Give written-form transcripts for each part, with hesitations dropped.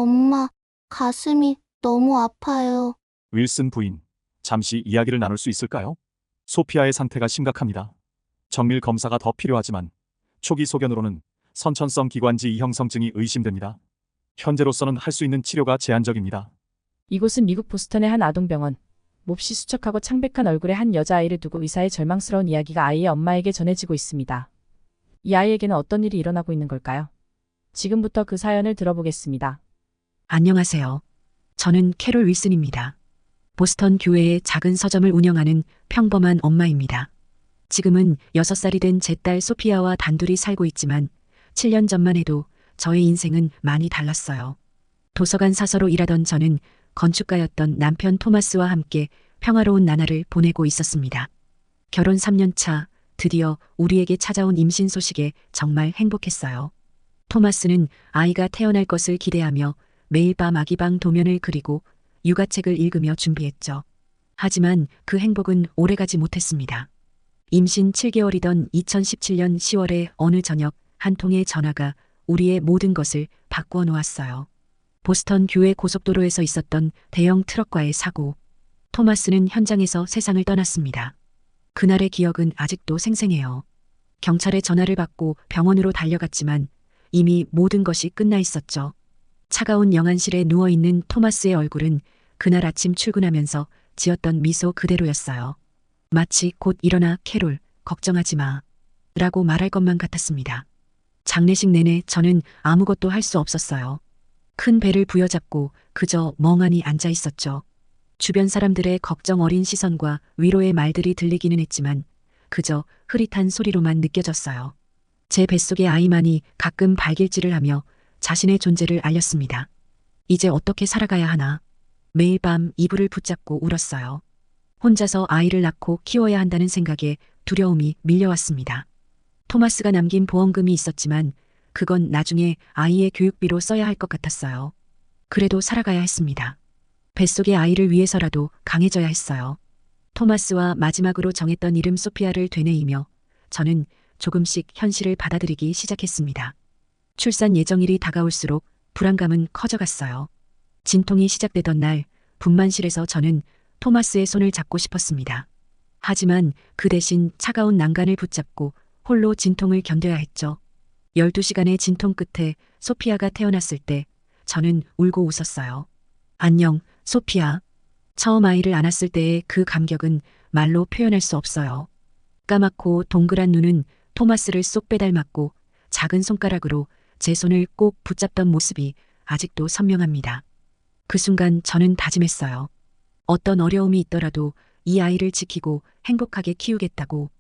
엄마, 가슴이 너무 아파요. 윌슨 부인, 잠시 이야기를 나눌 수 있을까요? 소피아의 상태가 심각합니다. 정밀 검사가 더 필요하지만 초기 소견으로는 선천성 기관지 이형성증이 의심됩니다. 현재로서는 할 수 있는 치료가 제한적입니다. 이곳은 미국 보스턴의 한 아동병원. 몹시 수척하고 창백한 얼굴의 한 여자아이를 두고 의사의 절망스러운 이야기가 아이의 엄마에게 전해지고 있습니다. 이 아이에게는 어떤 일이 일어나고 있는 걸까요? 지금부터 그 사연을 들어보겠습니다. 안녕하세요. 저는 캐롤 윌슨입니다. 보스턴 교회의 작은 서점을 운영하는 평범한 엄마입니다. 지금은 6살이 된 제 딸 소피아와 단둘이 살고 있지만 7년 전만 해도 저의 인생은 많이 달랐어요. 도서관 사서로 일하던 저는 건축가였던 남편 토마스와 함께 평화로운 나날을 보내고 있었습니다. 결혼 3년 차 드디어 우리에게 찾아온 임신 소식에 정말 행복했어요. 토마스는 아이가 태어날 것을 기대하며 매일 밤 아기방 도면을 그리고 육아책을 읽으며 준비했죠. 하지만 그 행복은 오래가지 못했습니다. 임신 7개월이던 2017년 10월의 어느 저녁 한 통의 전화가 우리의 모든 것을 바꾸어 놓았어요. 보스턴 교회 고속도로에서 있었던 대형 트럭과의 사고. 토마스는 현장에서 세상을 떠났습니다. 그날의 기억은 아직도 생생해요. 경찰의 전화를 받고 병원으로 달려갔지만 이미 모든 것이 끝나 있었죠. 차가운 영안실에 누워있는 토마스의 얼굴은 그날 아침 출근하면서 지었던 미소 그대로였어요. 마치 곧 일어나 캐롤, 걱정하지 마. 라고 말할 것만 같았습니다. 장례식 내내 저는 아무것도 할 수 없었어요. 큰 배를 부여잡고 그저 멍하니 앉아 있었죠. 주변 사람들의 걱정 어린 시선과 위로의 말들이 들리기는 했지만 그저 흐릿한 소리로만 느껴졌어요. 제 뱃속의 아이만이 가끔 발길질을 하며 자신의 존재를 알렸습니다. 이제 어떻게 살아가야 하나. 매일 밤 이불을 붙잡고 울었어요. 혼자서 아이를 낳고 키워야 한다는 생각에 두려움이 밀려왔습니다. 토마스가 남긴 보험금이 있었지만 그건 나중에 아이의 교육비로 써야 할 것 같았어요. 그래도 살아가야 했습니다. 뱃속의 아이를 위해서라도 강해져야 했어요. 토마스와 마지막으로 정했던 이름 소피아를 되뇌이며 저는 조금씩 현실을 받아들이기 시작했습니다. 출산 예정일이 다가올수록 불안감은 커져갔어요. 진통이 시작되던 날 분만실에서 저는 토마스의 손을 잡고 싶었습니다. 하지만 그 대신 차가운 난간을 붙잡고 홀로 진통을 견뎌야 했죠. 12시간의 진통 끝에 소피아가 태어났을 때 저는 울고 웃었어요. 안녕, 소피아. 처음 아이를 안았을 때의 그 감격은 말로 표현할 수 없어요. 까맣고 동그란 눈은 토마스를 쏙 빼닮았고 작은 손가락으로 제 손을 꼭 붙잡던 모습이 아직도 선명합니다. 그 순간 저는 다짐했어요. 어떤 어려움이 있더라도 이 아이를 지키고 행복하게 키우겠다고.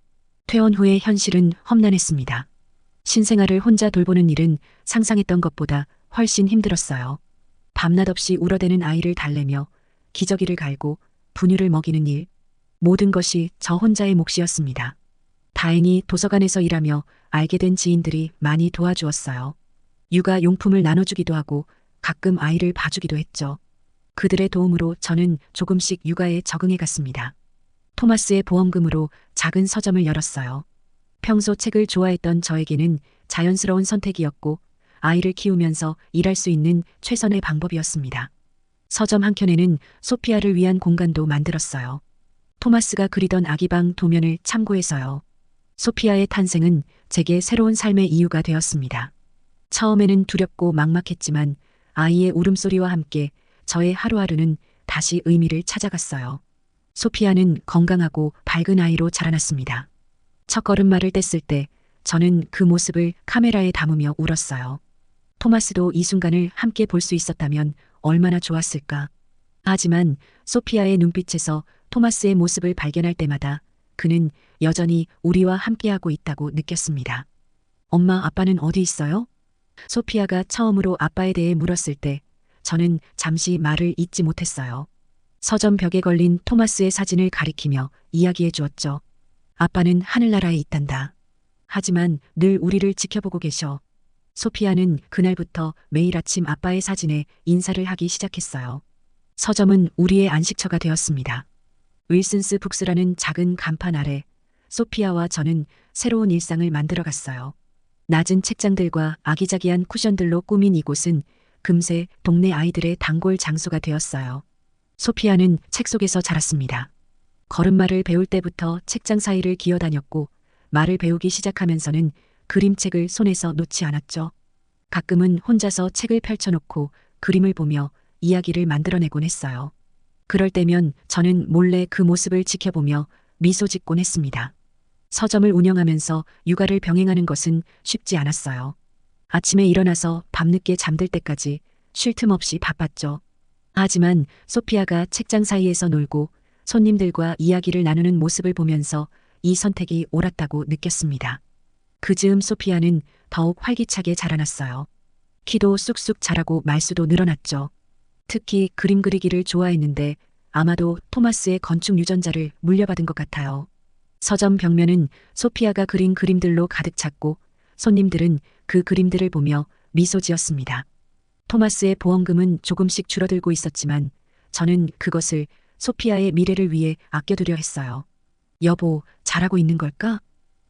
퇴원 후의 현실은 험난했습니다. 신생아를 혼자 돌보는 일은 상상했던 것보다 훨씬 힘들었어요. 밤낮 없이 울어대는 아이를 달래며 기저귀를 갈고 분유를 먹이는 일. 모든 것이 저 혼자의 몫이었습니다. 다행히 도서관에서 일하며 알게 된 지인들이 많이 도와주었어요. 육아 용품을 나눠주기도 하고 가끔 아이를 봐주기도 했죠. 그들의 도움으로 저는 조금씩 육아에 적응해 갔습니다. 토마스의 보험금으로 작은 서점을 열었어요. 평소 책을 좋아했던 저에게는 자연스러운 선택이었고 아이를 키우면서 일할 수 있는 최선의 방법이었습니다. 서점 한켠에는 소피아를 위한 공간도 만들었어요. 토마스가 그리던 아기방 도면을 참고해서요. 소피아의 탄생은 제게 새로운 삶의 이유가 되었습니다. 처음에는 두렵고 막막했지만 아이의 울음소리와 함께 저의 하루하루는 다시 의미를 찾아갔어요. 소피아는 건강하고 밝은 아이로 자라났습니다. 첫 걸음마를 뗐을 때 저는 그 모습을 카메라에 담으며 울었어요. 토마스도 이 순간을 함께 볼 수 있었다면 얼마나 좋았을까. 하지만 소피아의 눈빛에서 토마스의 모습을 발견할 때마다 그는 여전히 우리와 함께하고 있다고 느꼈습니다. 엄마, 아빠는 어디 있어요? 소피아가 처음으로 아빠에 대해 물었을 때 저는 잠시 말을 잇지 못했어요. 서점 벽에 걸린 토마스의 사진을 가리키며 이야기해 주었죠. 아빠는 하늘나라에 있단다. 하지만 늘 우리를 지켜보고 계셔. 소피아는 그날부터 매일 아침 아빠의 사진에 인사를 하기 시작했어요. 서점은 우리의 안식처가 되었습니다. 윌슨스 북스라는 작은 간판 아래 소피아와 저는 새로운 일상을 만들어갔어요. 낮은 책장들과 아기자기한 쿠션들로 꾸민 이곳은 금세 동네 아이들의 단골 장소가 되었어요. 소피아는 책 속에서 자랐습니다. 걸음마를 배울 때부터 책장 사이를 기어다녔고 말을 배우기 시작하면서는 그림책을 손에서 놓지 않았죠. 가끔은 혼자서 책을 펼쳐놓고 그림을 보며 이야기를 만들어내곤 했어요. 그럴 때면 저는 몰래 그 모습을 지켜보며 미소 짓곤 했습니다. 서점을 운영하면서 육아를 병행하는 것은 쉽지 않았어요. 아침에 일어나서 밤늦게 잠들 때까지 쉴 틈 없이 바빴죠. 하지만 소피아가 책장 사이에서 놀고 손님들과 이야기를 나누는 모습을 보면서 이 선택이 옳았다고 느꼈습니다. 그 즈음 소피아는 더욱 활기차게 자라났어요. 키도 쑥쑥 자라고 말수도 늘어났죠. 특히 그림 그리기를 좋아했는데 아마도 토마스의 건축 유전자를 물려받은 것 같아요. 서점 벽면은 소피아가 그린 그림들로 가득 찼고 손님들은 그 그림들을 보며 미소 지었습니다. 토마스의 보험금은 조금씩 줄어들고 있었지만 저는 그것을 소피아의 미래를 위해 아껴두려 했어요. 여보, 잘하고 있는 걸까?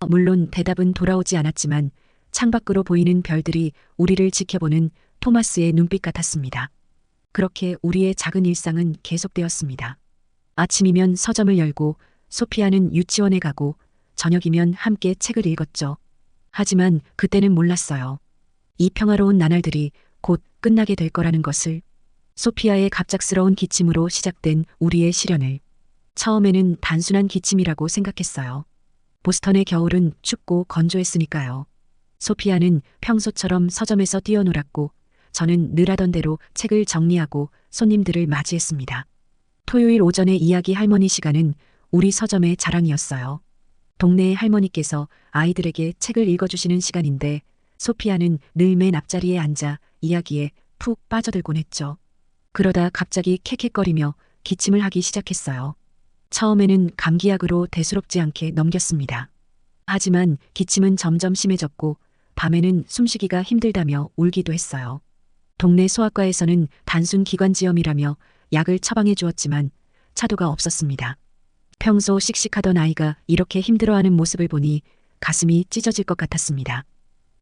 물론 대답은 돌아오지 않았지만 창밖으로 보이는 별들이 우리를 지켜보는 토마스의 눈빛 같았습니다. 그렇게 우리의 작은 일상은 계속되었습니다. 아침이면 서점을 열고 소피아는 유치원에 가고 저녁이면 함께 책을 읽었죠. 하지만 그때는 몰랐어요. 이 평화로운 나날들이 곧 끝나게 될 거라는 것을. 소피아의 갑작스러운 기침으로 시작된 우리의 시련을 처음에는 단순한 기침이라고 생각했어요. 보스턴의 겨울은 춥고 건조했으니까요. 소피아는 평소처럼 서점에서 뛰어놀았고 저는 늘 하던 대로 책을 정리하고 손님들을 맞이했습니다. 토요일 오전의 이야기 할머니 시간은 우리 서점의 자랑이었어요. 동네의 할머니께서 아이들에게 책을 읽어주시는 시간인데 소피아는 늘 맨 앞자리에 앉아 이야기에 푹 빠져들곤 했죠. 그러다 갑자기 캑캑거리며 기침을 하기 시작했어요. 처음에는 감기약으로 대수롭지 않게 넘겼습니다. 하지만 기침은 점점 심해졌고 밤에는 숨쉬기가 힘들다며 울기도 했어요. 동네 소아과에서는 단순 기관지염이라며 약을 처방해 주었지만 차도가 없었습니다. 평소 씩씩하던 아이가 이렇게 힘들어하는 모습을 보니 가슴이 찢어질 것 같았습니다.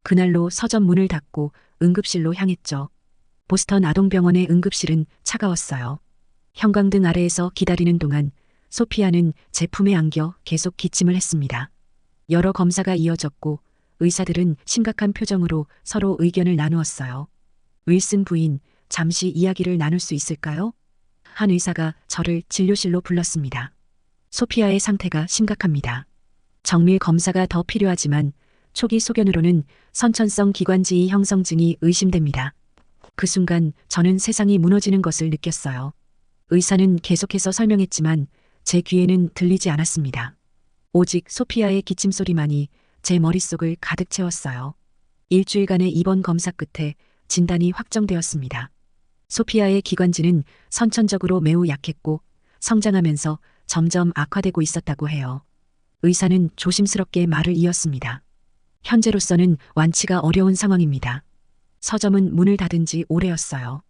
그날로 서점 문을 닫고 응급실로 향했죠. 보스턴 아동병원의 응급실은 차가웠어요. 형광등 아래에서 기다리는 동안 소피아는 제 품에 안겨 계속 기침을 했습니다. 여러 검사가 이어졌고 의사들은 심각한 표정으로 서로 의견을 나누었어요. 윌슨 부인, 잠시 이야기를 나눌 수 있을까요? 한 의사가 저를 진료실로 불렀습니다. 소피아의 상태가 심각합니다. 정밀 검사가 더 필요하지만 초기 소견으로는 선천성 기관지의 형성증이 의심됩니다. 그 순간 저는 세상이 무너지는 것을 느꼈어요. 의사는 계속해서 설명했지만 제 귀에는 들리지 않았습니다. 오직 소피아의 기침 소리만이 제 머릿속을 가득 채웠어요. 일주일간의 입원 검사 끝에 진단이 확정되었습니다. 소피아의 기관지는 선천적으로 매우 약했고 성장하면서 점점 악화되고 있었다고 해요. 의사는 조심스럽게 말을 이었습니다. 현재로서는 완치가 어려운 상황입니다. 서점은 문을 닫은 지 오래였어요.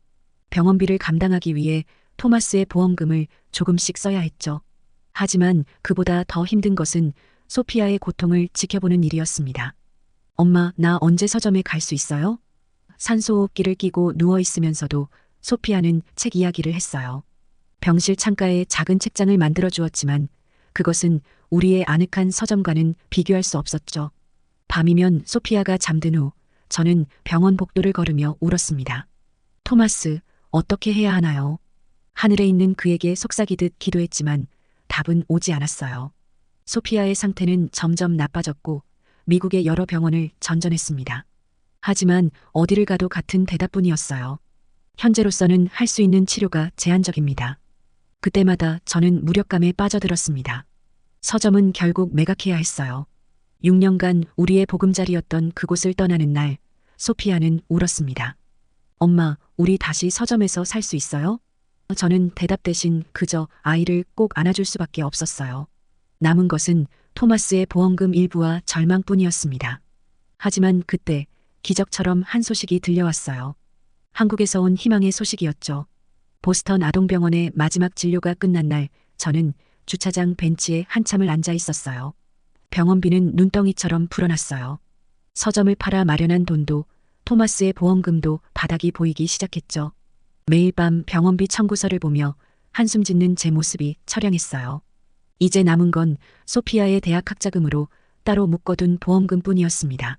병원비를 감당하기 위해 토마스의 보험금을 조금씩 써야 했죠. 하지만 그보다 더 힘든 것은 소피아의 고통을 지켜보는 일이었습니다. 엄마, 나 언제 서점에 갈 수 있어요? 산소호흡기를 끼고 누워있으면서도 소피아는 책 이야기를 했어요. 병실 창가에 작은 책장을 만들어 주었지만 그것은 우리의 아늑한 서점과는 비교할 수 없었죠. 밤이면 소피아가 잠든 후 저는 병원 복도를 걸으며 울었습니다. 토마스, 어떻게 해야 하나요? 하늘에 있는 그에게 속삭이듯 기도했지만 답은 오지 않았어요. 소피아의 상태는 점점 나빠졌고 미국의 여러 병원을 전전했습니다. 하지만 어디를 가도 같은 대답뿐이었어요. 현재로서는 할 수 있는 치료가 제한적입니다. 그때마다 저는 무력감에 빠져들었습니다. 서점은 결국 매각해야 했어요. 6년간 우리의 보금자리였던 그곳을 떠나는 날, 소피아는 울었습니다. 엄마, 우리 다시 서점에서 살 수 있어요? 저는 대답 대신 그저 아이를 꼭 안아줄 수밖에 없었어요. 남은 것은 토마스의 보험금 일부와 절망뿐이었습니다. 하지만 그때 기적처럼 한 소식이 들려왔어요. 한국에서 온 희망의 소식이었죠. 보스턴 아동병원의 마지막 진료가 끝난 날 저는 주차장 벤치에 한참을 앉아 있었어요. 병원비는 눈덩이처럼 불어났어요. 서점을 팔아 마련한 돈도 토마스의 보험금도 바닥이 보이기 시작했죠. 매일 밤 병원비 청구서를 보며 한숨 짓는 제 모습이 처량했어요. 이제 남은 건 소피아의 대학 학자금으로 따로 묶어둔 보험금뿐이었습니다.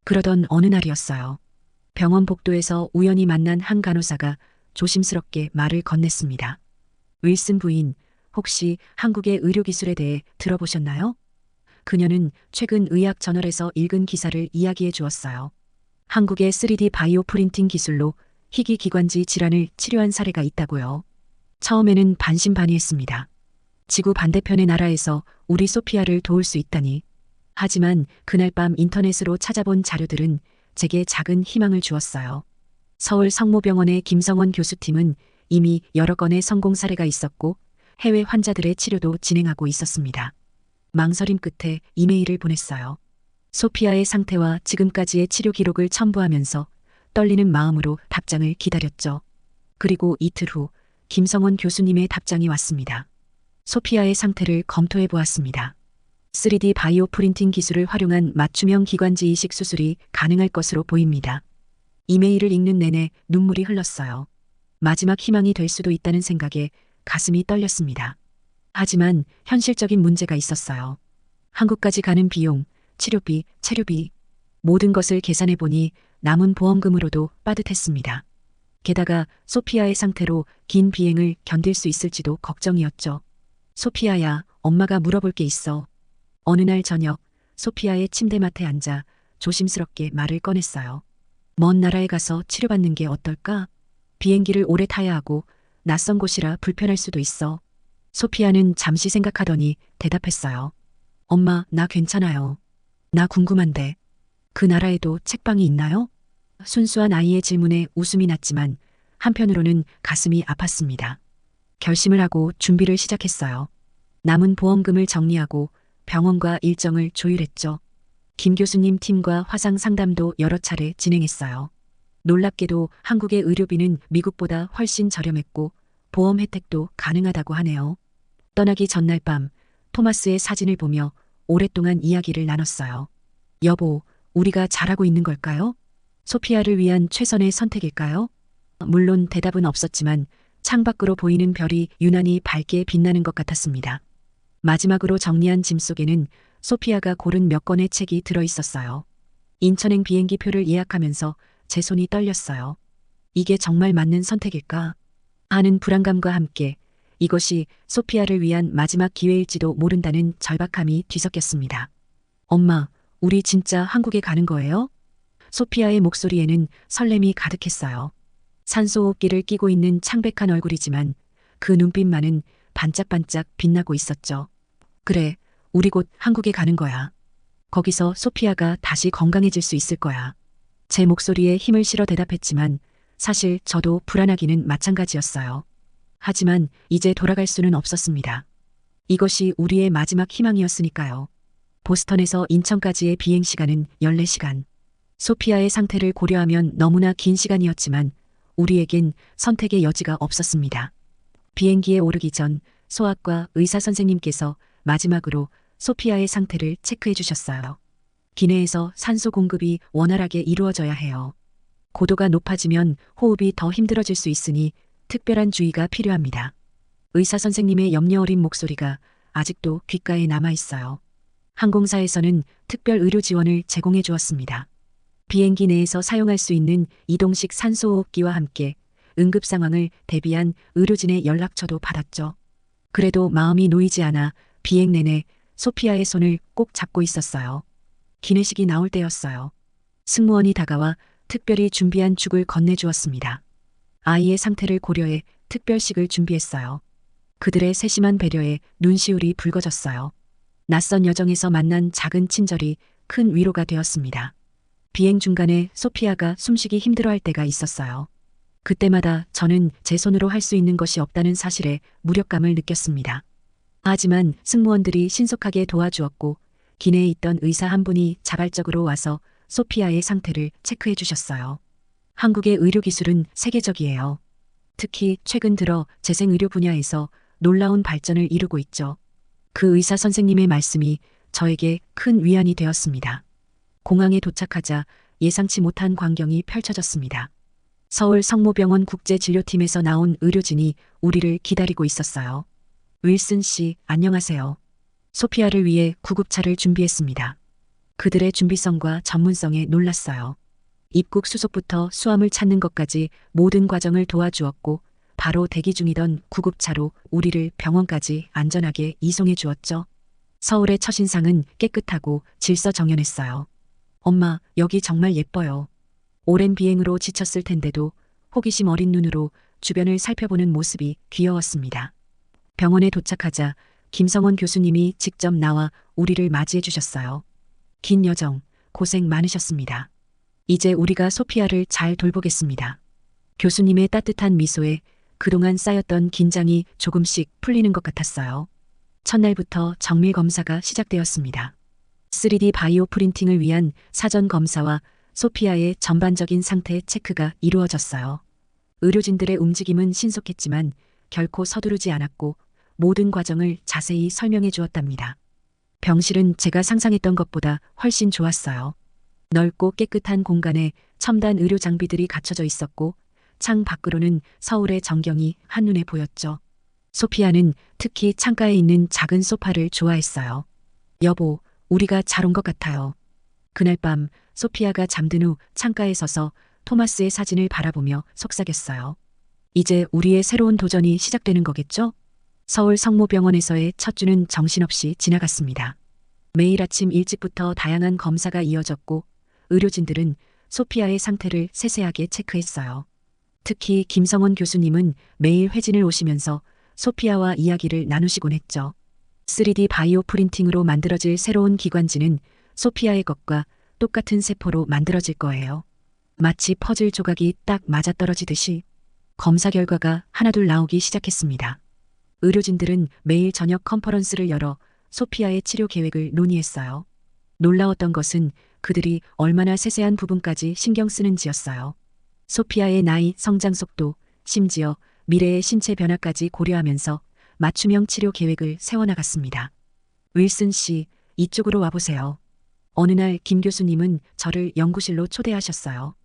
그러던 어느 날이었어요. 병원 복도에서 우연히 만난 한 간호사가 조심스럽게 말을 건넸습니다. 윌슨 부인, 혹시 한국의 의료기술에 대해 들어보셨나요? 그녀는 최근 의학 저널에서 읽은 기사를 이야기해 주었어요. 한국의 3D 바이오 프린팅 기술로 희귀 기관지 질환을 치료한 사례가 있다고요. 처음에는 반신반의했습니다. 지구 반대편의 나라에서 우리 소피아를 도울 수 있다니. 하지만 그날 밤 인터넷으로 찾아본 자료들은 제게 작은 희망을 주었어요. 서울 성모병원의 김성원 교수팀은 이미 여러 건의 성공 사례가 있었고 해외 환자들의 치료도 진행하고 있었습니다. 망설임 끝에 이메일을 보냈어요. 소피아의 상태와 지금까지의 치료 기록을 첨부하면서 떨리는 마음으로 답장을 기다렸죠. 그리고 이틀 후 김성원 교수님의 답장이 왔습니다. 소피아의 상태를 검토해 보았습니다. 3D 바이오 프린팅 기술을 활용한 맞춤형 기관지 이식 수술이 가능할 것으로 보입니다. 이메일을 읽는 내내 눈물이 흘렀어요. 마지막 희망이 될 수도 있다는 생각에 가슴이 떨렸습니다. 하지만 현실적인 문제가 있었어요. 한국까지 가는 비용, 치료비, 체류비, 모든 것을 계산해 보니 남은 보험금으로도 빠듯했습니다. 게다가 소피아의 상태로 긴 비행을 견딜 수 있을지도 걱정이었죠. 소피아야, 엄마가 물어볼 게 있어. 어느 날 저녁, 소피아의 침대맡에 앉아 조심스럽게 말을 꺼냈어요. 먼 나라에 가서 치료받는 게 어떨까? 비행기를 오래 타야 하고 낯선 곳이라 불편할 수도 있어. 소피아는 잠시 생각하더니 대답했어요. 엄마, 나 괜찮아요. 나 궁금한데, 그 나라에도 책방이 있나요? 순수한 아이의 질문에 웃음이 났지만 한편으로는 가슴이 아팠습니다. 결심을 하고 준비를 시작했어요. 남은 보험금을 정리하고 병원과 일정을 조율했죠. 김 교수님 팀과 화상 상담도 여러 차례 진행했어요. 놀랍게도 한국의 의료비는 미국보다 훨씬 저렴했고 보험 혜택도 가능하다고 하네요. 떠나기 전날 밤 토마스의 사진을 보며 오랫동안 이야기를 나눴어요. 여보, 우리가 잘하고 있는 걸까요? 소피아를 위한 최선의 선택일까요? 물론 대답은 없었지만 창밖으로 보이는 별이 유난히 밝게 빛나는 것 같았습니다. 마지막으로 정리한 짐 속에는 소피아가 고른 몇 권의 책이 들어 있었어요. 인천행 비행기 표를 예약하면서 제 손이 떨렸어요. 이게 정말 맞는 선택일까? 하는 불안감과 함께 이것이 소피아를 위한 마지막 기회일지도 모른다는 절박함이 뒤섞였습니다. 엄마, 우리 진짜 한국에 가는 거예요? 소피아의 목소리에는 설렘이 가득했어요. 산소호흡기를 끼고 있는 창백한 얼굴이지만 그 눈빛만은 반짝반짝 빛나고 있었죠. 그래, 우리 곧 한국에 가는 거야. 거기서 소피아가 다시 건강해질 수 있을 거야. 제 목소리에 힘을 실어 대답했지만 사실 저도 불안하기는 마찬가지였어요. 하지만 이제 돌아갈 수는 없었습니다. 이것이 우리의 마지막 희망이었으니까요. 보스턴에서 인천까지의 비행 시간은 14시간. 소피아의 상태를 고려하면 너무나 긴 시간이었지만 우리에겐 선택의 여지가 없었습니다. 비행기에 오르기 전 소아과 의사 선생님께서 마지막으로 소피아의 상태를 체크해 주셨어요. 기내에서 산소 공급이 원활하게 이루어져야 해요. 고도가 높아지면 호흡이 더 힘들어질 수 있으니 특별한 주의가 필요합니다. 의사 선생님의 염려 어린 목소리가 아직도 귓가에 남아 있어요. 항공사에서는 특별 의료 지원을 제공해 주었습니다. 비행기 내에서 사용할 수 있는 이동식 산소호흡기와 함께 응급 상황을 대비한 의료진의 연락처도 받았죠. 그래도 마음이 놓이지 않아 비행 내내 소피아의 손을 꼭 잡고 있었어요. 기내식이 나올 때였어요. 승무원이 다가와 특별히 준비한 죽을 건네주었습니다. 아이의 상태를 고려해 특별식을 준비했어요. 그들의 세심한 배려에 눈시울이 붉어졌어요. 낯선 여정에서 만난 작은 친절이 큰 위로가 되었습니다. 비행 중간에 소피아가 숨쉬기 힘들어할 때가 있었어요. 그때마다 저는 제 손으로 할 수 있는 것이 없다는 사실에 무력감을 느꼈습니다. 하지만 승무원들이 신속하게 도와주었고 기내에 있던 의사 한 분이 자발적으로 와서 소피아의 상태를 체크해 주셨어요. 한국의 의료기술은 세계적이에요. 특히 최근 들어 재생의료 분야에서 놀라운 발전을 이루고 있죠. 그 의사 선생님의 말씀이 저에게 큰 위안이 되었습니다. 공항에 도착하자 예상치 못한 광경이 펼쳐졌습니다. 서울 성모병원 국제진료팀에서 나온 의료진이 우리를 기다리고 있었어요. 윌슨 씨, 안녕하세요. 소피아를 위해 구급차를 준비했습니다. 그들의 준비성과 전문성에 놀랐어요. 입국 수속부터 수암을 찾는 것까지 모든 과정을 도와주었고 바로 대기 중이던 구급차로 우리를 병원까지 안전하게 이송해 주었죠. 서울의 첫인상은 깨끗하고 질서정연했어요. 엄마, 여기 정말 예뻐요. 오랜 비행으로 지쳤을 텐데도 호기심 어린 눈으로 주변을 살펴보는 모습이 귀여웠습니다. 병원에 도착하자 김성원 교수님이 직접 나와 우리를 맞이해 주셨어요. 긴 여정, 고생 많으셨습니다. 이제 우리가 소피아를 잘 돌보겠습니다. 교수님의 따뜻한 미소에 그동안 쌓였던 긴장이 조금씩 풀리는 것 같았어요. 첫날부터 정밀 검사가 시작되었습니다. 3D 바이오 프린팅을 위한 사전 검사와 소피아의 전반적인 상태 체크가 이루어졌어요. 의료진들의 움직임은 신속했지만 결코 서두르지 않았고 모든 과정을 자세히 설명해 주었답니다. 병실은 제가 상상했던 것보다 훨씬 좋았어요. 넓고 깨끗한 공간에 첨단 의료 장비들이 갖춰져 있었고 창 밖으로는 서울의 전경이 한눈에 보였죠. 소피아는 특히 창가에 있는 작은 소파를 좋아했어요. 여보, 우리가 잘 온 것 같아요. 그날 밤 소피아가 잠든 후 창가에 서서 토마스의 사진을 바라보며 속삭였어요. 이제 우리의 새로운 도전이 시작되는 거겠죠? 서울 성모병원에서의 첫 주는 정신없이 지나갔습니다. 매일 아침 일찍부터 다양한 검사가 이어졌고 의료진들은 소피아의 상태를 세세하게 체크했어요. 특히 김성원 교수님은 매일 회진을 오시면서 소피아와 이야기를 나누시곤 했죠. 3D 바이오 프린팅으로 만들어질 새로운 기관지는 소피아의 것과 똑같은 세포로 만들어질 거예요. 마치 퍼즐 조각이 딱 맞아떨어지듯이 검사 결과가 하나둘 나오기 시작했습니다. 의료진들은 매일 저녁 컨퍼런스를 열어 소피아의 치료 계획을 논의했어요. 놀라웠던 것은 그들이 얼마나 세세한 부분까지 신경 쓰는지였어요. 소피아의 나이, 성장 속도, 심지어 미래의 신체 변화까지 고려하면서 맞춤형 치료 계획을 세워나갔습니다. 윌슨 씨, 이쪽으로 와보세요. 어느 날 김 교수님은 저를 연구실로 초대하셨어요.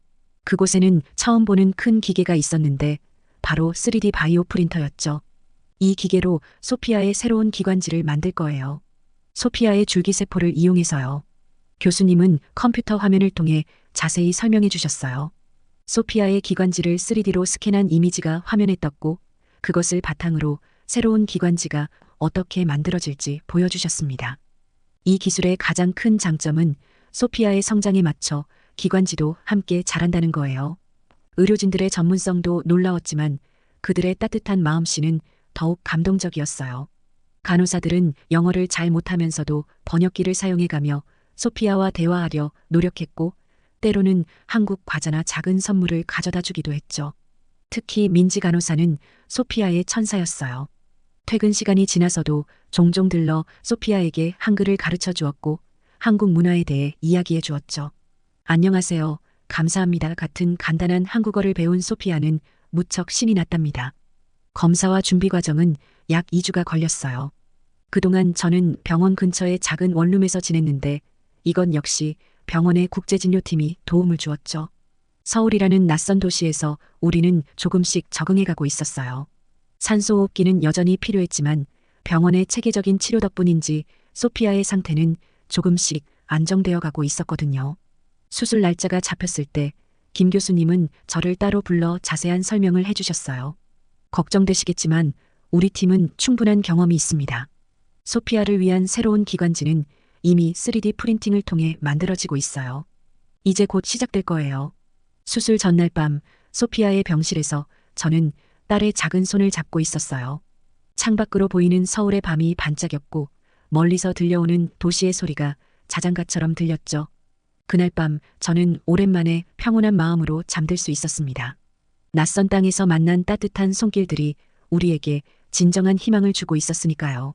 그곳에는 처음 보는 큰 기계가 있었는데 바로 3D 바이오 프린터였죠. 이 기계로 소피아의 새로운 기관지를 만들 거예요. 소피아의 줄기세포를 이용해서요. 교수님은 컴퓨터 화면을 통해 자세히 설명해 주셨어요. 소피아의 기관지를 3D로 스캔한 이미지가 화면에 떴고 그것을 바탕으로 새로운 기관지가 어떻게 만들어질지 보여주셨습니다. 이 기술의 가장 큰 장점은 소피아의 성장에 맞춰 기관지도 함께 자란다는 거예요. 의료진들의 전문성도 놀라웠지만 그들의 따뜻한 마음씨는 더욱 감동적이었어요. 간호사들은 영어를 잘 못하면서도 번역기를 사용해가며 소피아와 대화하려 노력했고 때로는 한국 과자나 작은 선물을 가져다 주기도 했죠. 특히 민지 간호사는 소피아의 천사였어요. 퇴근 시간이 지나서도 종종 들러 소피아에게 한글을 가르쳐 주었고 한국 문화에 대해 이야기해 주었죠. 안녕하세요, 감사합니다 같은 간단한 한국어를 배운 소피아는 무척 신이 났답니다. 검사와 준비 과정은 약 2주가 걸렸어요. 그동안 저는 병원 근처의 작은 원룸에서 지냈는데 이건 역시 병원의 국제진료팀이 도움을 주었죠. 서울이라는 낯선 도시에서 우리는 조금씩 적응해가고 있었어요. 산소호흡기는 여전히 필요했지만 병원의 체계적인 치료 덕분인지 소피아의 상태는 조금씩 안정되어 가고 있었거든요. 수술 날짜가 잡혔을 때 김 교수님은 저를 따로 불러 자세한 설명을 해주셨어요. 걱정되시겠지만 우리 팀은 충분한 경험이 있습니다. 소피아를 위한 새로운 기관지는 이미 3D 프린팅을 통해 만들어지고 있어요. 이제 곧 시작될 거예요. 수술 전날 밤 소피아의 병실에서 저는 딸의 작은 손을 잡고 있었어요. 창밖으로 보이는 서울의 밤이 반짝였고 멀리서 들려오는 도시의 소리가 자장가처럼 들렸죠. 그날 밤 저는 오랜만에 평온한 마음으로 잠들 수 있었습니다. 낯선 땅에서 만난 따뜻한 손길들이 우리에게 진정한 희망을 주고 있었으니까요.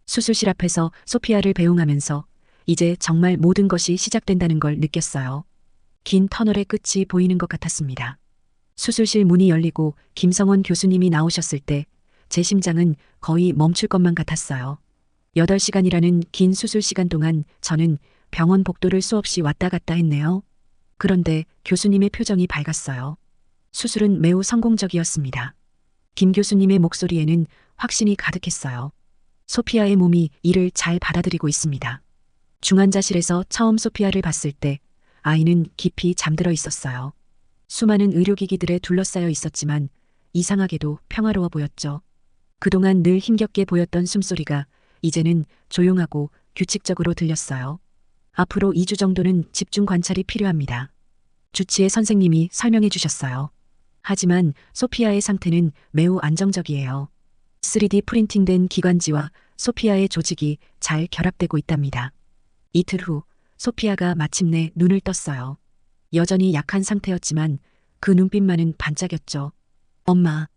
수술실 앞에서 소피아를 배웅하면서 이제 정말 모든 것이 시작된다는 걸 느꼈어요. 긴 터널의 끝이 보이는 것 같았습니다. 수술실 문이 열리고 김성원 교수님이 나오셨을 때 제 심장은 거의 멈출 것만 같았어요. 8시간이라는 긴 수술 시간 동안 저는 병원 복도를 수없이 왔다 갔다 했네요. 그런데 교수님의 표정이 밝았어요. 수술은 매우 성공적이었습니다. 김 교수님의 목소리에는 확신이 가득했어요. 소피아의 몸이 이를 잘 받아들이고 있습니다. 중환자실에서 처음 소피아를 봤을 때 아이는 깊이 잠들어 있었어요. 수많은 의료기기들에 둘러싸여 있었지만 이상하게도 평화로워 보였죠. 그동안 늘 힘겹게 보였던 숨소리가 이제는 조용하고 규칙적으로 들렸어요. 앞으로 2주 정도는 집중 관찰이 필요합니다. 주치의 선생님이 설명해 주셨어요. 하지만 소피아의 상태는 매우 안정적이에요. 3D 프린팅된 기관지와 소피아의 조직이 잘 결합되고 있답니다. 이틀 후 소피아가 마침내 눈을 떴어요. 여전히 약한 상태였지만 그 눈빛만은 반짝였죠. 엄마.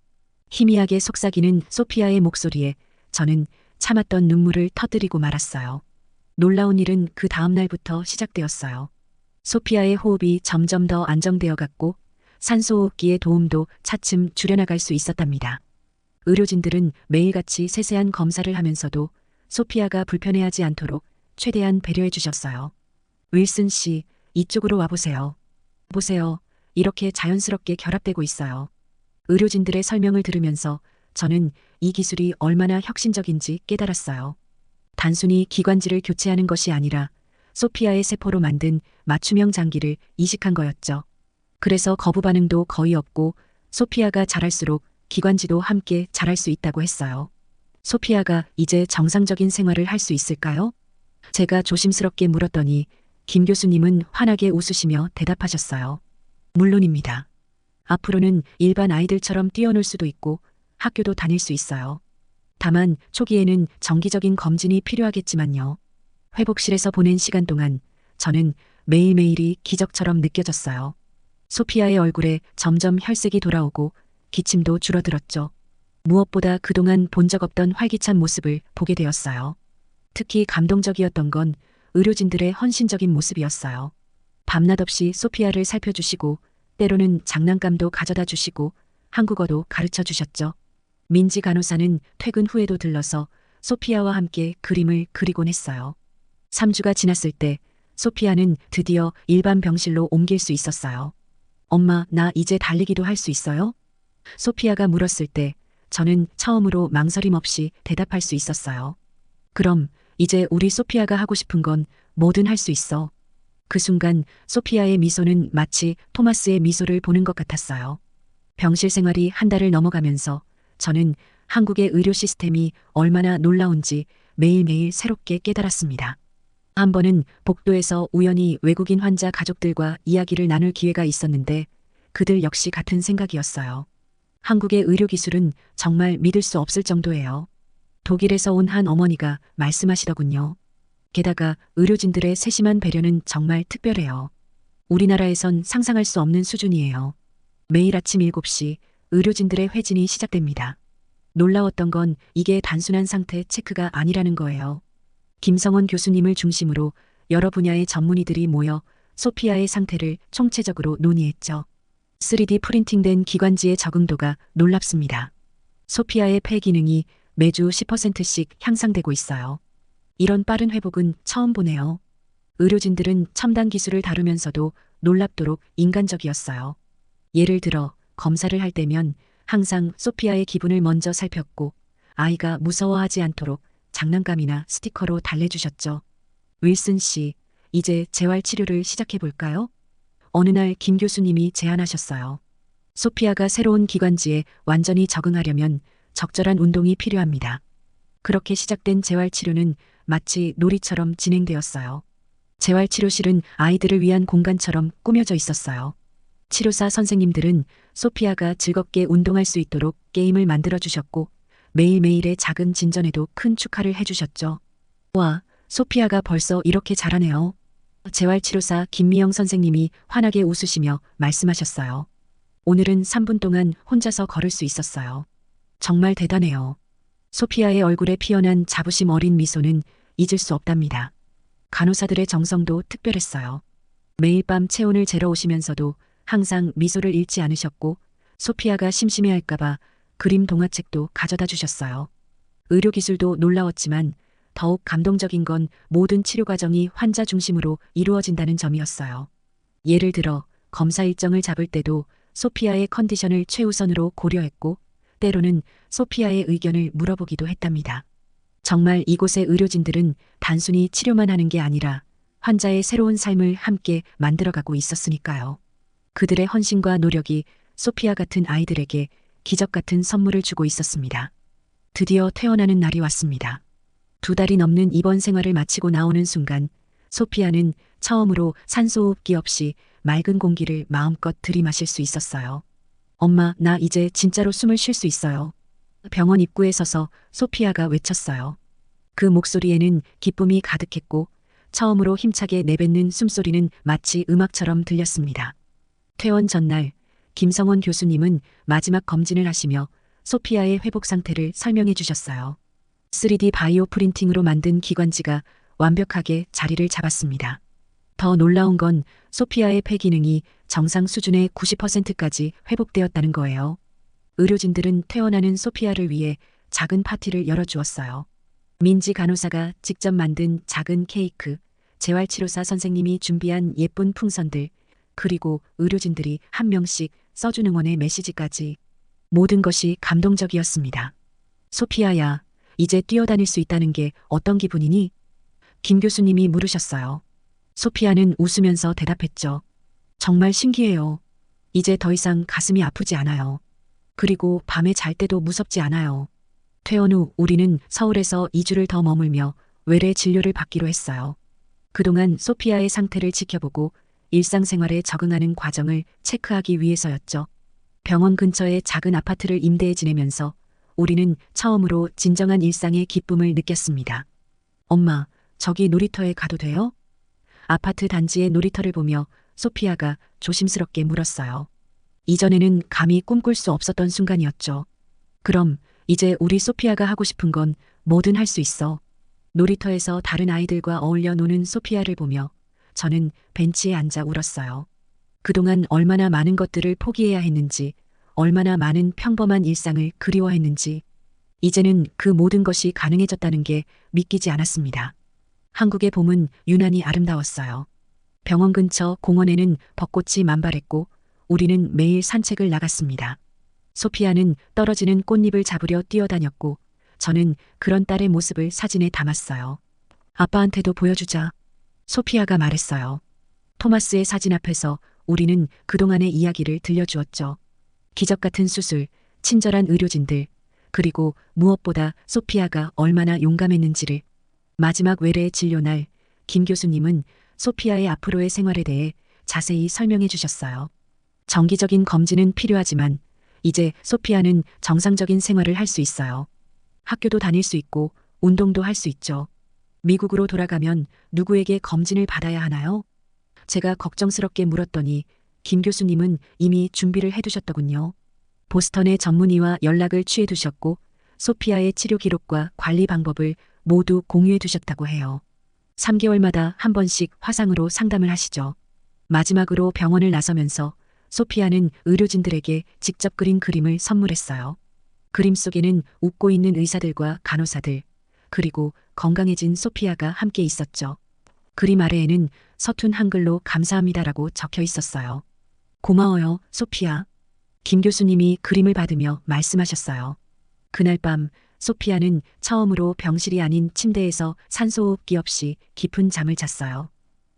희미하게 속삭이는 소피아의 목소리에 저는 참았던 눈물을 터뜨리고 말았어요. 놀라운 일은 그 다음 날부터 시작되었어요. 소피아의 호흡이 점점 더 안정되어 갔고 산소호흡기의 도움도 차츰 줄여나갈 수 있었답니다. 의료진들은 매일같이 세세한 검사를 하면서도 소피아가 불편해하지 않도록 최대한 배려해 주셨어요. 윌슨 씨, 이쪽으로 와보세요. 보세요. 이렇게 자연스럽게 결합되고 있어요. 의료진들의 설명을 들으면서 저는 이 기술이 얼마나 혁신적인지 깨달았어요. 단순히 기관지를 교체하는 것이 아니라 소피아의 세포로 만든 맞춤형 장기를 이식한 거였죠. 그래서 거부 반응도 거의 없고 소피아가 자랄수록 기관지도 함께 자랄 수 있다고 했어요. 소피아가 이제 정상적인 생활을 할 수 있을까요? 제가 조심스럽게 물었더니 김 교수님은 환하게 웃으시며 대답하셨어요. 물론입니다. 앞으로는 일반 아이들처럼 뛰어놀 수도 있고 학교도 다닐 수 있어요. 다만 초기에는 정기적인 검진이 필요하겠지만요. 회복실에서 보낸 시간 동안 저는 매일매일이 기적처럼 느껴졌어요. 소피아의 얼굴에 점점 혈색이 돌아오고 기침도 줄어들었죠. 무엇보다 그동안 본 적 없던 활기찬 모습을 보게 되었어요. 특히 감동적이었던 건 의료진들의 헌신적인 모습이었어요. 밤낮 없이 소피아를 살펴주시고 때로는 장난감도 가져다 주시고 한국어도 가르쳐 주셨죠. 민지 간호사는 퇴근 후에도 들러서 소피아와 함께 그림을 그리곤 했어요. 3주가 지났을 때 소피아는 드디어 일반 병실로 옮길 수 있었어요. 엄마, 나 이제 달리기도 할 수 있어요? 소피아가 물었을 때 저는 처음으로 망설임 없이 대답할 수 있었어요. 그럼 이제 우리 소피아가 하고 싶은 건 뭐든 할 수 있어. 그 순간 소피아의 미소는 마치 토마스의 미소를 보는 것 같았어요. 병실 생활이 한 달을 넘어가면서 저는 한국의 의료 시스템이 얼마나 놀라운지 매일매일 새롭게 깨달았습니다. 한 번은 복도에서 우연히 외국인 환자 가족들과 이야기를 나눌 기회가 있었는데 그들 역시 같은 생각이었어요. 한국의 의료기술은 정말 믿을 수 없을 정도예요. 독일에서 온 한 어머니가 말씀하시더군요. 게다가 의료진들의 세심한 배려는 정말 특별해요. 우리나라에선 상상할 수 없는 수준이에요. 매일 아침 7시 의료진들의 회진이 시작됩니다. 놀라웠던 건 이게 단순한 상태 체크가 아니라는 거예요. 김성원 교수님을 중심으로 여러 분야의 전문의들이 모여 소피아의 상태를 총체적으로 논의했죠. 3D 프린팅된 기관지의 적응도가 놀랍습니다. 소피아의 폐 기능이 매주 10%씩 향상되고 있어요. 이런 빠른 회복은 처음 보네요. 의료진들은 첨단 기술을 다루면서도 놀랍도록 인간적이었어요. 예를 들어 검사를 할 때면 항상 소피아의 기분을 먼저 살폈고 아이가 무서워하지 않도록 장난감이나 스티커로 달래주셨죠. 윌슨 씨, 이제 재활 치료를 시작해 볼까요? 어느 날 김 교수님이 제안하셨어요. 소피아가 새로운 기관지에 완전히 적응하려면 적절한 운동이 필요합니다. 그렇게 시작된 재활 치료는 마치 놀이처럼 진행되었어요. 재활 치료실은 아이들을 위한 공간처럼 꾸며져 있었어요. 치료사 선생님들은 소피아가 즐겁게 운동할 수 있도록 게임을 만들어 주셨고 매일매일의 작은 진전에도 큰 축하를 해주셨죠. 와, 소피아가 벌써 이렇게 잘하네요. 재활치료사 김미영 선생님이 환하게 웃으시며 말씀하셨어요. 오늘은 3분 동안 혼자서 걸을 수 있었어요. 정말 대단해요. 소피아의 얼굴에 피어난 자부심 어린 미소는 잊을 수 없답니다. 간호사들의 정성도 특별했어요. 매일 밤 체온을 재러 오시면서도 항상 미소를 잃지 않으셨고 소피아가 심심해할까봐 그림 동화책도 가져다 주셨어요. 의료기술도 놀라웠지만 더욱 감동적인 건 모든 치료 과정이 환자 중심으로 이루어진다는 점이었어요. 예를 들어 검사 일정을 잡을 때도 소피아의 컨디션을 최우선으로 고려했고 때로는 소피아의 의견을 물어보기도 했답니다. 정말 이곳의 의료진들은 단순히 치료만 하는 게 아니라 환자의 새로운 삶을 함께 만들어가고 있었으니까요. 그들의 헌신과 노력이 소피아 같은 아이들에게 기적 같은 선물을 주고 있었습니다. 드디어 퇴원하는 날이 왔습니다. 2달이 넘는 입원 생활을 마치고 나오는 순간 소피아는 처음으로 산소호흡기 없이 맑은 공기를 마음껏 들이마실 수 있었어요. 엄마, 나 이제 진짜로 숨을 쉴 수 있어요. 병원 입구에 서서 소피아가 외쳤어요. 그 목소리에는 기쁨이 가득했고 처음으로 힘차게 내뱉는 숨소리는 마치 음악처럼 들렸습니다. 퇴원 전날 김성원 교수님은 마지막 검진을 하시며 소피아의 회복 상태를 설명해 주셨어요. 3D 바이오 프린팅으로 만든 기관지가 완벽하게 자리를 잡았습니다. 더 놀라운 건 소피아의 폐 기능이 정상 수준의 90%까지 회복되었다는 거예요. 의료진들은 퇴원하는 소피아를 위해 작은 파티를 열어주었어요. 민지 간호사가 직접 만든 작은 케이크, 재활치료사 선생님이 준비한 예쁜 풍선들, 그리고 의료진들이 한 명씩 써준 응원의 메시지까지. 모든 것이 감동적이었습니다. 소피아야, 이제 뛰어다닐 수 있다는 게 어떤 기분이니? 김 교수님이 물으셨어요. 소피아는 웃으면서 대답했죠. 정말 신기해요. 이제 더 이상 가슴이 아프지 않아요. 그리고 밤에 잘 때도 무섭지 않아요. 퇴원 후 우리는 서울에서 2주를 더 머물며 외래 진료를 받기로 했어요. 그동안 소피아의 상태를 지켜보고 일상생활에 적응하는 과정을 체크하기 위해서였죠. 병원 근처에 작은 아파트를 임대해 지내면서 우리는 처음으로 진정한 일상의 기쁨을 느꼈습니다. 엄마, 저기 놀이터에 가도 돼요? 아파트 단지의 놀이터를 보며 소피아가 조심스럽게 물었어요. 이전에는 감히 꿈꿀 수 없었던 순간이었죠. 그럼 이제 우리 소피아가 하고 싶은 건 뭐든 할 수 있어. 놀이터에서 다른 아이들과 어울려 노는 소피아를 보며 저는 벤치에 앉아 울었어요. 그동안 얼마나 많은 것들을 포기해야 했는지, 얼마나 많은 평범한 일상을 그리워했는지, 이제는 그 모든 것이 가능해졌다는 게 믿기지 않았습니다. 한국의 봄은 유난히 아름다웠어요. 병원 근처 공원에는 벚꽃이 만발했고 우리는 매일 산책을 나갔습니다. 소피아는 떨어지는 꽃잎을 잡으려 뛰어다녔고 저는 그런 딸의 모습을 사진에 담았어요. 아빠한테도 보여주자. 소피아가 말했어요. 토마스의 사진 앞에서 우리는 그동안의 이야기를 들려주었죠. 기적 같은 수술, 친절한 의료진들, 그리고 무엇보다 소피아가 얼마나 용감했는지를. 마지막 외래 진료 날, 김 교수님은 소피아의 앞으로의 생활에 대해 자세히 설명해 주셨어요. 정기적인 검진은 필요하지만 이제 소피아는 정상적인 생활을 할 수 있어요. 학교도 다닐 수 있고 운동도 할 수 있죠. 미국으로 돌아가면 누구에게 검진을 받아야 하나요? 제가 걱정스럽게 물었더니 김 교수님은 이미 준비를 해두셨더군요. 보스턴의 전문의와 연락을 취해 두셨고 소피아의 치료 기록과 관리 방법을 모두 공유해 두셨다고 해요. 3개월마다 한 번씩 화상으로 상담을 하시죠. 마지막으로 병원을 나서면서 소피아는 의료진들에게 직접 그린 그림을 선물했어요. 그림 속에는 웃고 있는 의사들과 간호사들, 그리고 건강해진 소피아가 함께 있었죠. 그림 아래에는 서툰 한글로 감사합니다라고 적혀 있었어요. 고마워요, 소피아. 김 교수님이 그림을 받으며 말씀하셨어요. 그날 밤 소피아는 처음으로 병실이 아닌 침대에서 산소호흡기 없이 깊은 잠을 잤어요.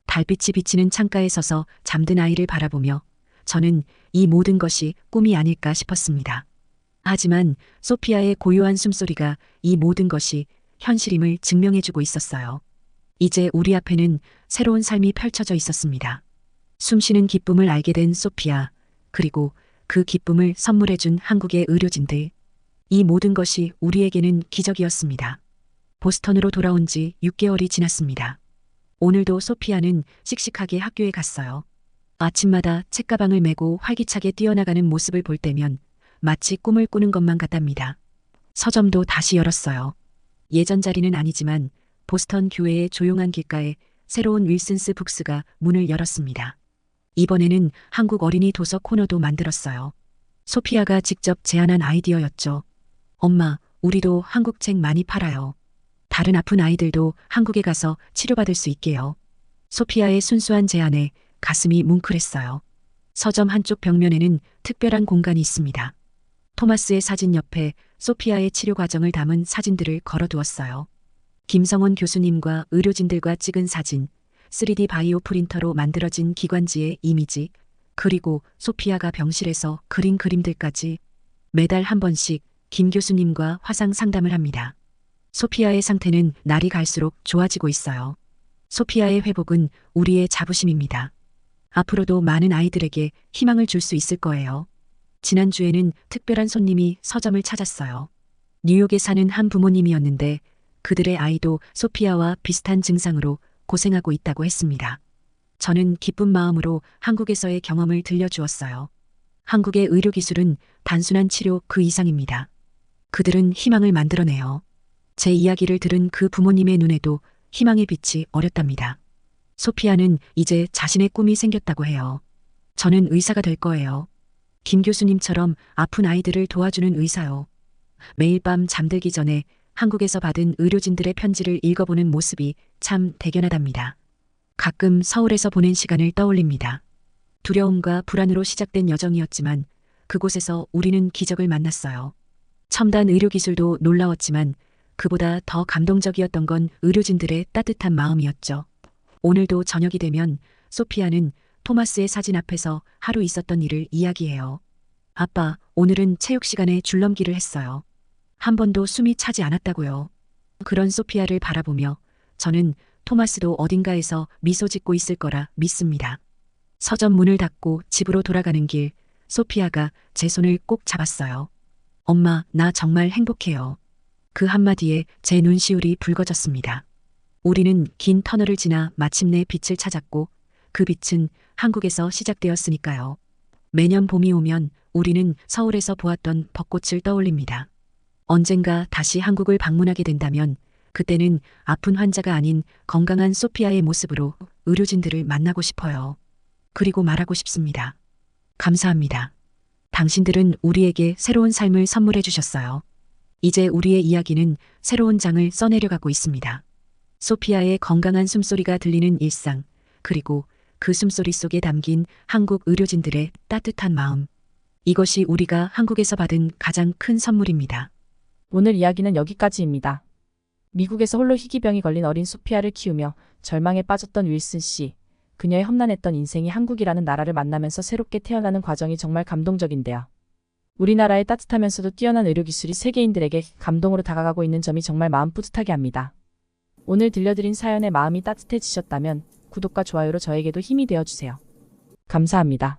달빛이 비치는 창가에 서서 잠든 아이를 바라보며 저는 이 모든 것이 꿈이 아닐까 싶었습니다. 하지만 소피아의 고요한 숨소리가 이 모든 것이 현실임을 증명해주고 있었어요. 이제 우리 앞에는 새로운 삶이 펼쳐져 있었습니다. 숨쉬는 기쁨을 알게 된 소피아, 그리고 그 기쁨을 선물해준 한국의 의료진들. 이 모든 것이 우리에게는 기적이었습니다. 보스턴으로 돌아온 지 6개월이 지났습니다. 오늘도 소피아는 씩씩하게 학교에 갔어요. 아침마다 책가방을 메고 활기차게 뛰어나가는 모습을 볼 때면 마치 꿈을 꾸는 것만 같답니다. 서점도 다시 열었어요. 예전 자리는 아니지만 보스턴 교외의 조용한 길가에 새로운 윌슨스 북스가 문을 열었습니다. 이번에는 한국 어린이 도서 코너도 만들었어요. 소피아가 직접 제안한 아이디어였죠. 엄마, 우리도 한국 책 많이 팔아요. 다른 아픈 아이들도 한국에 가서 치료받을 수 있게요. 소피아의 순수한 제안에 가슴이 뭉클했어요. 서점 한쪽 벽면에는 특별한 공간이 있습니다. 토마스의 사진 옆에 소피아의 치료 과정을 담은 사진들을 걸어두었어요. 김성원 교수님과 의료진들과 찍은 사진, 3D 바이오 프린터로 만들어진 기관지의 이미지, 그리고 소피아가 병실에서 그린 그림들까지 매달 한 번씩 김 교수님과 화상 상담을 합니다. 소피아의 상태는 날이 갈수록 좋아지고 있어요. 소피아의 회복은 우리의 자부심입니다. 앞으로도 많은 아이들에게 희망을 줄 수 있을 거예요. 지난주에는 특별한 손님이 서점을 찾았어요. 뉴욕에 사는 한 부모님이었는데 그들의 아이도 소피아와 비슷한 증상으로 고생하고 있다고 했습니다. 저는 기쁜 마음으로 한국에서의 경험을 들려주었어요. 한국의 의료기술은 단순한 치료 그 이상입니다. 그들은 희망을 만들어내요. 제 이야기를 들은 그 부모님의 눈에도 희망의 빛이 어렸답니다. 소피아는 이제 자신의 꿈이 생겼다고 해요. 저는 의사가 될 거예요. 김 교수님처럼 아픈 아이들을 도와주는 의사요. 매일 밤 잠들기 전에 한국에서 받은 의료진들의 편지를 읽어보는 모습이 참 대견하답니다. 가끔 서울에서 보낸 시간을 떠올립니다. 두려움과 불안으로 시작된 여정이었지만 그곳에서 우리는 기적을 만났어요. 첨단 의료기술도 놀라웠지만 그보다 더 감동적이었던 건 의료진들의 따뜻한 마음이었죠. 오늘도 저녁이 되면 소피아는 토마스의 사진 앞에서 하루 있었던 일을 이야기해요. 아빠, 오늘은 체육 시간에 줄넘기를 했어요. 한 번도 숨이 차지 않았다고요. 그런 소피아를 바라보며 저는 토마스도 어딘가에서 미소 짓고 있을 거라 믿습니다. 서점 문을 닫고 집으로 돌아가는 길, 소피아가 제 손을 꼭 잡았어요. 엄마, 나 정말 행복해요. 그 한마디에 제 눈시울이 붉어졌습니다. 우리는 긴 터널을 지나 마침내 빛을 찾았고 그 빛은 한국에서 시작되었으니까요. 매년 봄이 오면 우리는 서울에서 보았던 벚꽃을 떠올립니다. 언젠가 다시 한국을 방문하게 된다면 그때는 아픈 환자가 아닌 건강한 소피아의 모습으로 의료진들을 만나고 싶어요. 그리고 말하고 싶습니다. 감사합니다. 당신들은 우리에게 새로운 삶을 선물해 주셨어요. 이제 우리의 이야기는 새로운 장을 써내려가고 있습니다. 소피아의 건강한 숨소리가 들리는 일상, 그리고 그 숨소리 속에 담긴 한국 의료진들의 따뜻한 마음. 이것이 우리가 한국에서 받은 가장 큰 선물입니다. 오늘 이야기는 여기까지입니다. 미국에서 홀로 희귀병이 걸린 어린 소피아를 키우며 절망에 빠졌던 윌슨 씨. 그녀의 험난했던 인생이 한국이라는 나라를 만나면서 새롭게 태어나는 과정이 정말 감동적인데요. 우리나라의 따뜻하면서도 뛰어난 의료기술이 세계인들에게 감동으로 다가가고 있는 점이 정말 마음 뿌듯하게 합니다. 오늘 들려드린 사연에 마음이 따뜻해지셨다면 구독과 좋아요로 저에게도 힘이 되어주세요. 감사합니다.